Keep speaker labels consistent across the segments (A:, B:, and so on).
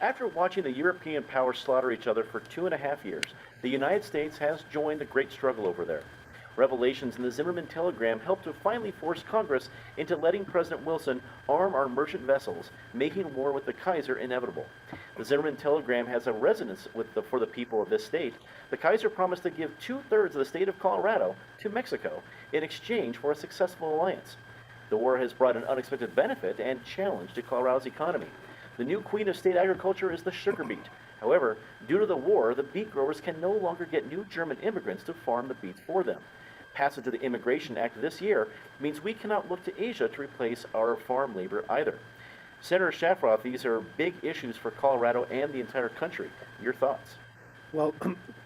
A: After watching the European powers slaughter each other for 2.5 years, the United States has joined the great struggle over there. Revelations in the Zimmerman telegram helped to finally force Congress into letting President Wilson arm our merchant vessels, making war with the Kaiser inevitable. The Zimmerman telegram has a resonance for the people of this state. The Kaiser promised to give 2/3 of the state of Colorado to Mexico in exchange for a successful alliance. The war has brought an unexpected benefit and challenge to Colorado's economy. The new queen of state agriculture is the sugar beet. However, due to the war, the beet growers can no longer get new German immigrants to farm the beets for them. Passage of the Immigration Act this year means we cannot look to Asia to replace our farm labor either. Senator Shafer, these are big issues for Colorado and the entire country. Your thoughts?
B: Well,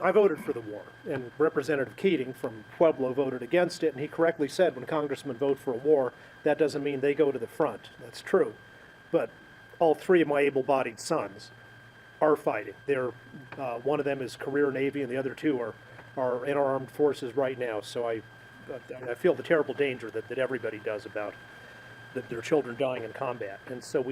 B: I voted for the war, and Representative Keating from Pueblo voted against it, and he correctly said when congressmen vote for a war, that doesn't mean they go to the front. That's true. But all three of my able-bodied sons are fighting. One of them is career Navy, and the other two are in our armed forces right now. So I feel the terrible danger that everybody does about their children dying in combat. And so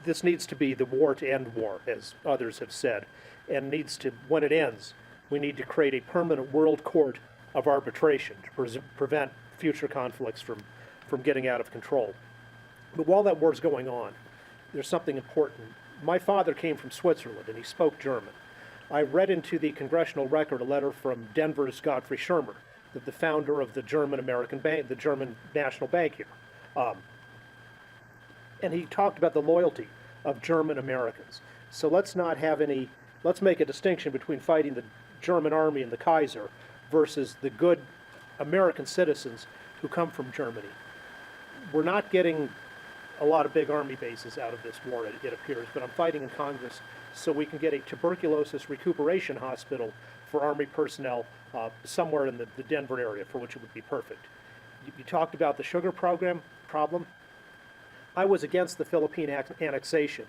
B: this needs to be the war to end war, as others have said, and needs to, when it ends, we need to create a permanent world court of arbitration to prevent future conflicts from getting out of control. But while that war's going on, there's something important. My father came from Switzerland, and he spoke German. I read into the congressional record a letter from Denver's Godfrey Schirmer, the founder of the German American Bank, the German National Bank here. And he talked about the loyalty of German Americans. So let's make a distinction between fighting the German army and the Kaiser versus the good American citizens who come from Germany. We're not getting a lot of big army bases out of this war, it appears, but I'm fighting in Congress so we can get a tuberculosis recuperation hospital for Army personnel somewhere in the Denver area, for which it would be perfect. You talked about the sugar problem. I was against the Philippine annexation,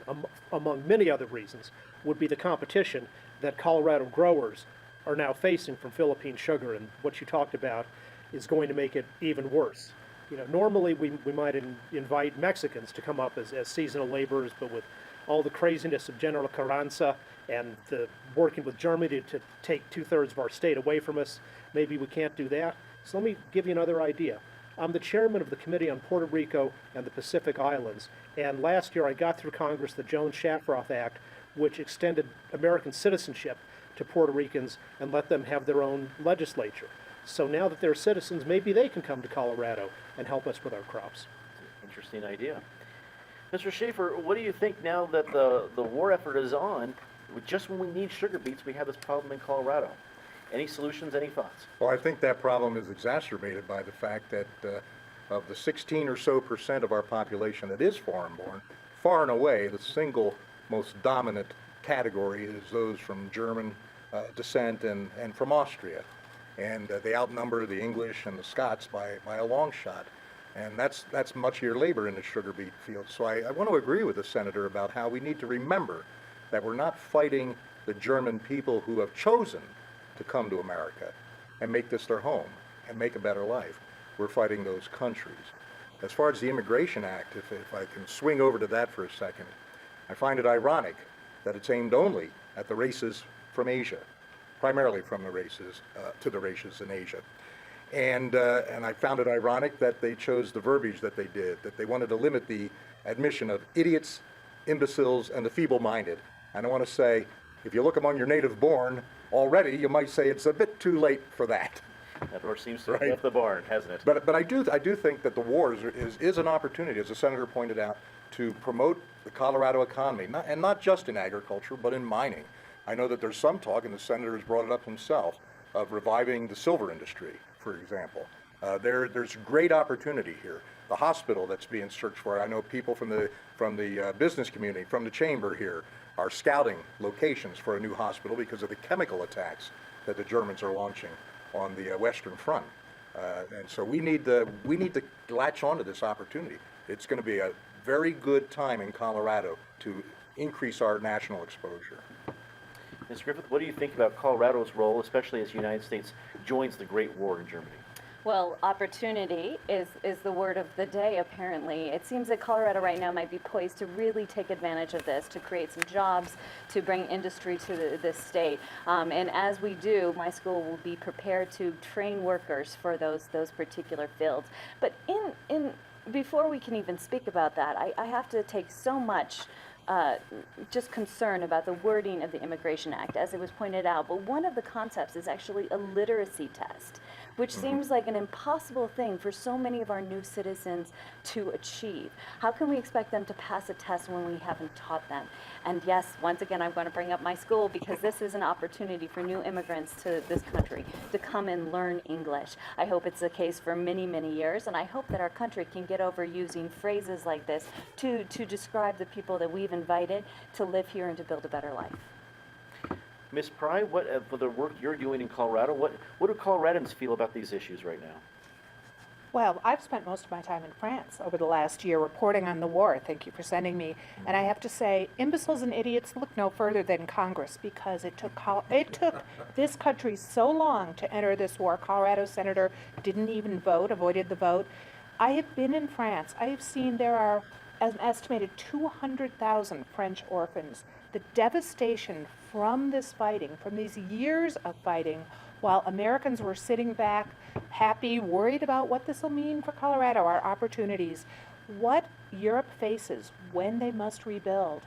B: among many other reasons, would be the competition that Colorado growers are now facing from Philippine sugar, and what you talked about is going to make it even worse. You know, normally we might invite Mexicans to come up as seasonal laborers, but with all the craziness of General Carranza and the working with Germany to take 2/3 of our state away from us, maybe we can't do that. So let me give you another idea. I'm the chairman of the Committee on Puerto Rico and the Pacific Islands, and last year I got through Congress the Jones-Shafroth Act, which extended American citizenship to Puerto Ricans and let them have their own legislature. So now that they're citizens, maybe they can come to Colorado and help us with our crops.
A: Interesting idea. Mr. Shafer, what do you think now that the war effort is on? Just when we need sugar beets, we have this problem in Colorado. Any solutions, any thoughts?
C: Well, I think that problem is exacerbated by the fact that of the 16 or so percent of our population that is foreign-born, far and away the single most dominant category is those from German descent and from Austria. And they outnumber the English and the Scots by a long shot. And that's much of your labor in the sugar beet field. So I want to agree with the senator about how we need to remember that we're not fighting the German people who have chosen to come to America and make this their home and make a better life. We're fighting those countries. As far as the Immigration Act, if I can swing over to that for a second, I find it ironic that it's aimed only at the races from Asia, primarily from the races to the races in Asia. And I found it ironic that they chose the verbiage that they did, that they wanted to limit the admission of idiots, imbeciles, and the feeble-minded. And I want to say, if you look among your native-born, already you might say it's a bit too late for that.
A: That horse seems to have left the barn, hasn't it?
C: But I do think that the war is an opportunity, as the senator pointed out, to promote the Colorado economy, and not just in agriculture, but in mining. I know that there's some talk, and the senator has brought it up himself, of reviving the silver industry, for example. There's great opportunity here. The hospital that's being searched for, I know people from the business community, from the chamber here, are scouting locations for a new hospital because of the chemical attacks that the Germans are launching on the Western Front. And so we need to latch onto this opportunity. It's going to be a very good time in Colorado to increase our national exposure.
A: Ms. Griffith, what do you think about Colorado's role, especially as the United States joins the Great War in Germany?
D: Well, opportunity is the word of the day, apparently. It seems that Colorado right now might be poised to really take advantage of this, to create some jobs, to bring industry to this state. And as we do, my school will be prepared to train workers for those particular fields. But before we can even speak about that, I have to take so much just concern about the wording of the Immigration Act, as it was pointed out. But one of the concepts is actually a literacy test, which seems like an impossible thing for so many of our new citizens to achieve. How can we expect them to pass a test when we haven't taught them? And yes, once again, I'm going to bring up my school, because this is an opportunity for new immigrants to this country to come and learn English. I hope it's the case for many, many years, and I hope that our country can get over using phrases like this to describe the people that we've invited to live here and to build a better life.
A: Ms. Pry, what for the work you're doing in Colorado, what do Coloradans feel about these issues right now?
E: Well, I've spent most of my time in France over the last year reporting on the war. Thank you for sending me. And I have to say, imbeciles and idiots look no further than Congress, because it took this country so long to enter this war. Colorado senator didn't even vote, avoided the vote. I have been in France. I have seen there are an estimated 200,000 French orphans. The devastation from this fighting, from these years of fighting, while Americans were sitting back, happy, worried about what this will mean for Colorado, our opportunities. What Europe faces when they must rebuild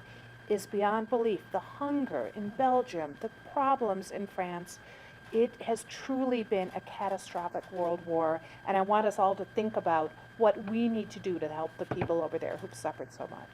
E: is beyond belief. The hunger in Belgium, the problems in France, it has truly been a catastrophic world war, and I want us all to think about what we need to do to help the people over there who've suffered so much.